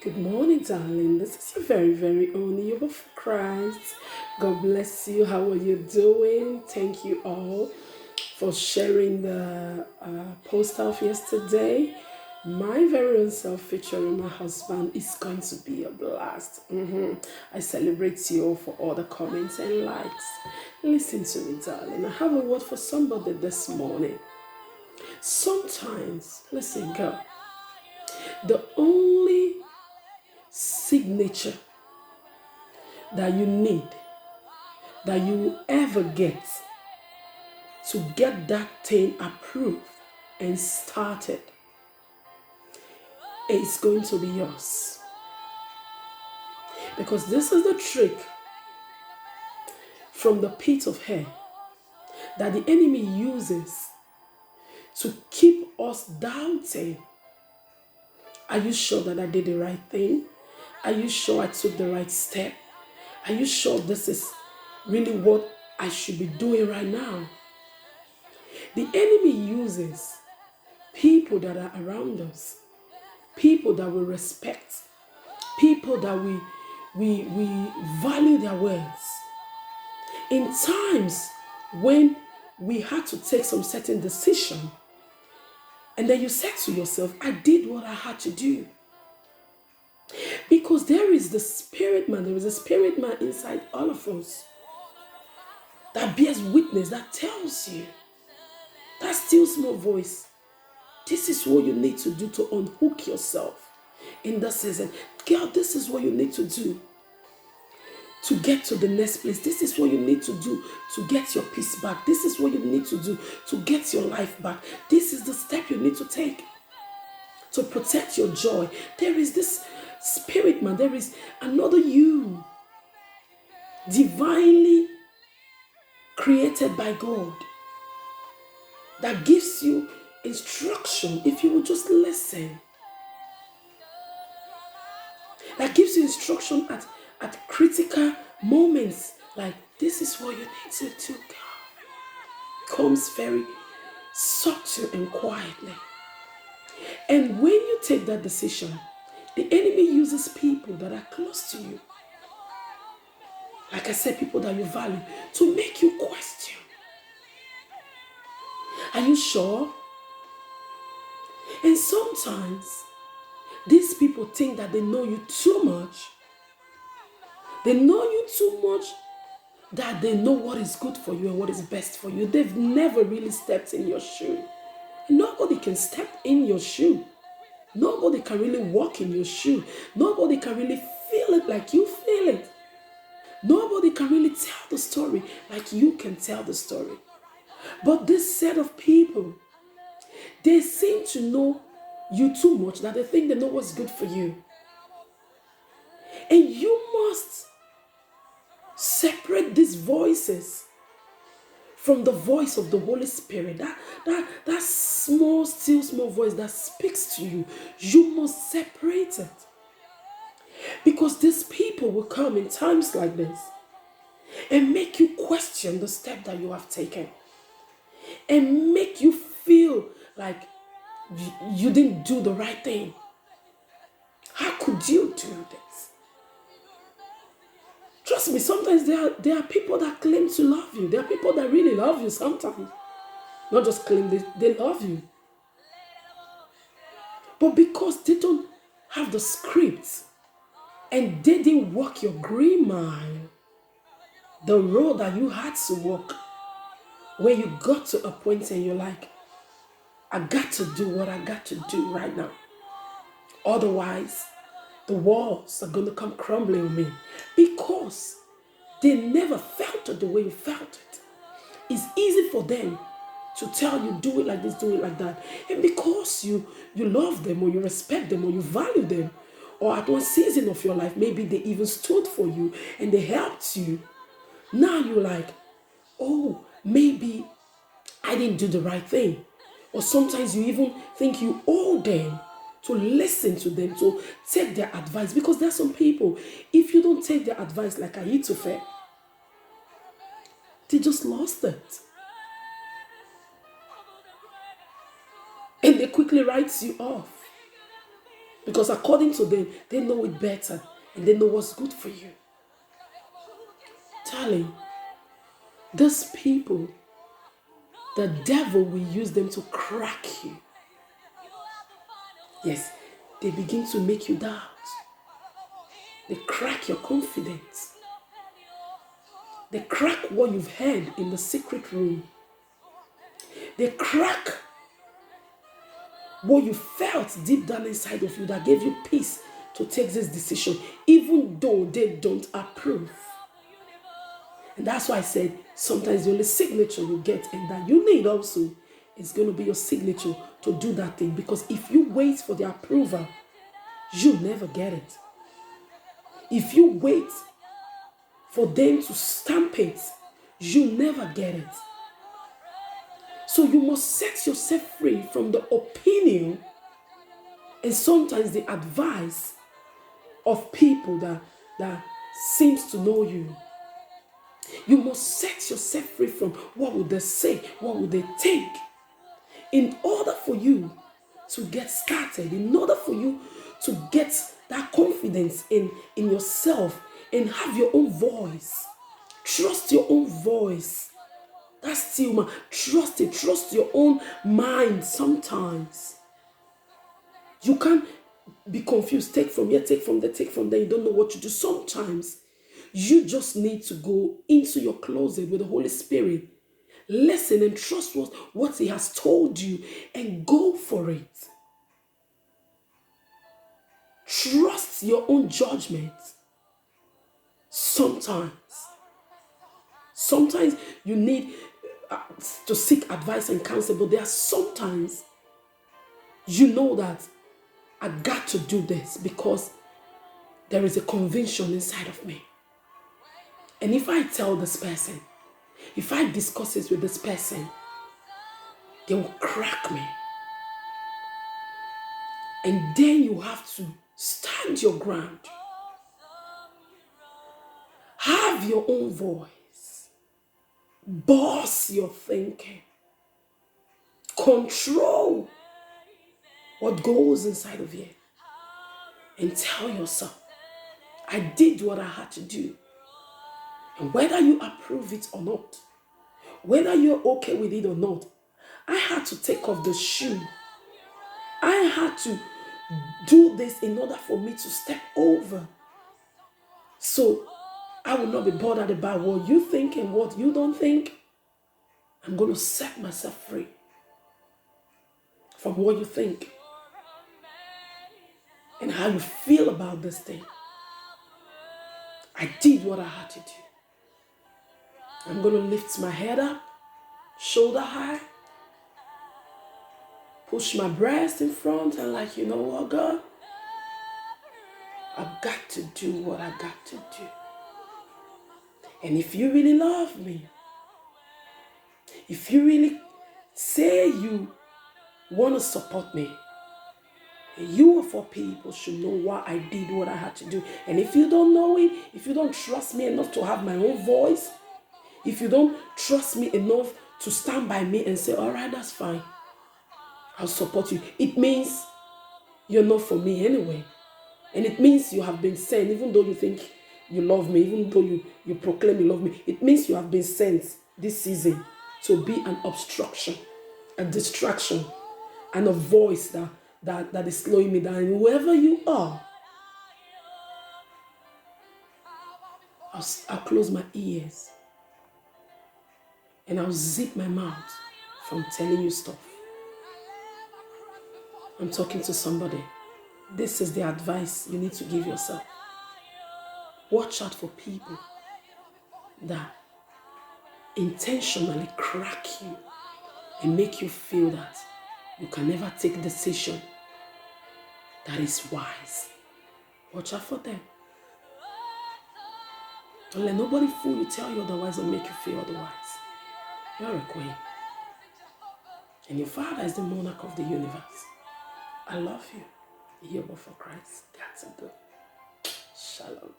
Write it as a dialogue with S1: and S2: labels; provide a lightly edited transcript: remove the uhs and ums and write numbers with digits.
S1: Good morning, darling. This is your very, very own Yuba for Christ. God bless you. How are you doing? Thank you all for sharing the post of yesterday. My very own self featuring my husband is going to be a blast. I celebrate you all for all the comments and likes. Listen to me, darling. I have a word for somebody this morning. Sometimes, listen, girl, the only signature that you need, that you will ever get to get that thing approved and started, is going to be yours. Because this is the trick from the pit of hell that the enemy uses to keep us doubting. Are you sure that I did the right thing? Are you sure I took the right step? Are you sure this is really what I should be doing right now? The enemy uses people that are around us, people that we respect, people that we value their words. In times when we had to take some certain decision, and then you said to yourself, I did what I had to do. Because there is a spirit man inside all of us that bears witness, that tells you, that still small voice, this is what you need to do to unhook yourself in that season. Girl, this is what you need to do to get to the next place. This is what you need to do to get your peace back. This is what you need to do to get your life back. This is the step you need to take to protect your joy. There is this spirit man, there is another you, divinely created by God, that gives you instruction if you will just listen. That gives you instruction at critical moments. Like, this is what you need to do, God. Comes very subtle and quietly. And when you take that decision, the enemy uses people that are close to you. Like I said, people that you value, to make you question. Are you sure? And sometimes these people think that they know you too much. They know you too much that they know what is good for you and what is best for you. They've never really stepped in your shoe. Nobody can step in your shoe. Nobody can really walk in your shoe. Nobody can really feel it like you feel it. Nobody can really tell the story like you can tell the story. But this set of people, they seem to know you too much that they think they know what's good for you. And you must separate these voices from the voice of the Holy Spirit. That small, still small voice that speaks to you. You must separate it. Because these people will come in times like this and make you question the step that you have taken. And make you feel like you didn't do the right thing. How could you do this? Trust me, sometimes there are people that claim to love you. There are people that really love you sometimes. Not just claim, they love you. But because they don't have the script and they didn't walk your green mile, the road that you had to walk, where you got to a point and you're like, I got to do what I got to do right now. Otherwise, the walls are going to come crumbling on me, because they never felt it the way you felt it. It's easy for them to tell you, do it like this, do it like that. And because you love them, or you respect them, or you value them, or at one season of your life, maybe they even stood for you and they helped you. Now you're like, oh, maybe I didn't do the right thing. Or sometimes you even think you owe them to listen to them, to take their advice. Because there are some people, if you don't take their advice like Ahithophel, they just lost it. And they quickly write you off. Because according to them, they know it better and they know what's good for you. Darling, those people, the devil will use them to crack you. Yes, they begin to make you doubt. They crack your confidence. They crack what you've heard in the secret room. They crack what you felt deep down inside of you that gave you peace to take this decision, even though they don't approve. And that's why I said sometimes the only signature you get and that you need also is going to be your signature to do that thing. Because if you wait for the approval, you'll never get it. If you wait for them to stamp it, you'll never get it. So you must set yourself free from the opinion and sometimes the advice of people that seems to know you. You must set yourself free from what would they say, what would they think. In order for you to get started, in order for you to get that confidence in yourself and have your own voice, trust your own voice. That's still man. Trust it. Trust your own mind sometimes. You can't be confused. Take from here, take from there, take from there. You don't know what to do. Sometimes you just need to go into your closet with the Holy Spirit. Listen and trust what He has told you and go for it. Trust your own judgment. Sometimes you need to seek advice and counsel, but there are sometimes you know that I got to do this because there is a conviction inside of me. And if I tell this person, if I discuss this with this person, they will crack me. And then you have to stand your ground. Have your own voice. Boss your thinking. Control what goes inside of you. And tell yourself, I did what I had to do. And whether you approve it or not, whether you're okay with it or not, I had to take off the shoe. I had to do this in order for me to step over. So I will not be bothered about what you think and what you don't think. I'm going to set myself free from what you think and how you feel about this thing. I did what I had to do. I'm going to lift my head up, shoulder high, push my breast in front and like, you know what, God? I've got to do what I got to do. And if you really love me, if you really say you want to support me, you of all people should know why I did what I had to do. And if you don't know it, if you don't trust me enough to have my own voice, if you don't trust me enough to stand by me and say, all right, that's fine, I'll support you, it means you're not for me anyway. And it means you have been sent, even though you think you love me, even though you proclaim you love me, it means you have been sent this season to be an obstruction, a distraction, and a voice that is slowing me down. And whoever you are, I'll close my ears and I'll zip my mouth from telling you stuff. I'm talking to somebody. This is the advice you need to give yourself. Watch out for people that intentionally crack you and make you feel that you can never take a decision that is wise. Watch out for them. Don't let nobody fool you, tell you otherwise, or make you feel otherwise. You're a queen. And your Father is the monarch of the universe. I love you. You're born for Christ. That's a good. Shalom.